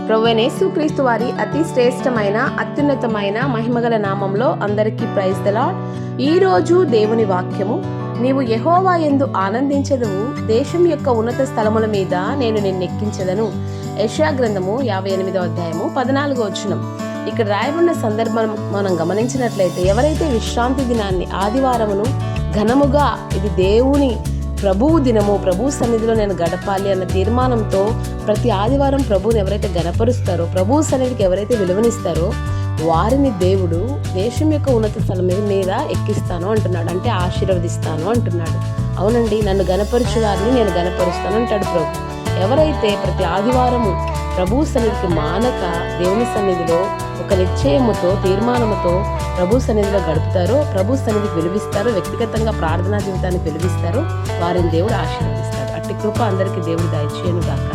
ప్రభువైన యేసుక్రీస్తు వారి అతి శ్రేష్టమైన అత్యున్నతమైన మహిమగల నామంలో అందరికీ ప్రైజ్ ది లార్డ్. ఈరోజు దేవుని వాక్యము, నీవు యెహోవా యందు ఆనందించెదవు, దేశం యొక్క ఉన్నత స్థలముల మీద నేను నిన్నెక్కించెదను. యెషయా గ్రంథము 58వ అధ్యాయము 14వ వచనం. ఇక్కడ రాయబడిన సందర్భం మనం గమనించినట్లయితే, ఎవరైతే విశ్రాంతి దినాన్ని, ఆదివారమును ఘనముగా ఇది దేవుని ప్రభువు దినము, ప్రభు సన్నిధిలో నేను గడపాలి అన్న తీర్మానంతో ప్రతి ఆదివారం ప్రభువుని ఎవరైతే గణపరుస్తారో, ప్రభు సన్నిధికి ఎవరైతే విలువనిస్తారో వారిని దేవుడు దేశం యొక్క ఉన్నత స్థలం మీద ఎక్కిస్తాను అంటున్నాడు. అంటే ఆశీర్వదిస్తాను అంటున్నాడు. అవునండి, నన్ను గణపరచు వారిని నేను గణపరుస్తాను అంటాడు ప్రభు. ఎవరైతే ప్రతి ఆదివారము ప్రభు సన్నిధికి మానక దేవుని సన్నిధిలో ఒక నిశ్చయముతో, తీర్మానముతో ప్రభు సన్నిధిలో గడుపుతారో, ప్రభు సన్నిధికి విలువిస్తారో, వ్యక్తిగతంగా ప్రార్థనా జీవితాన్ని విలువిస్తారో వారిని దేవుడు ఆశీర్వదిస్తాడు. అట్టి కృప అందరికీ దేవుడు దయచేయను గాక.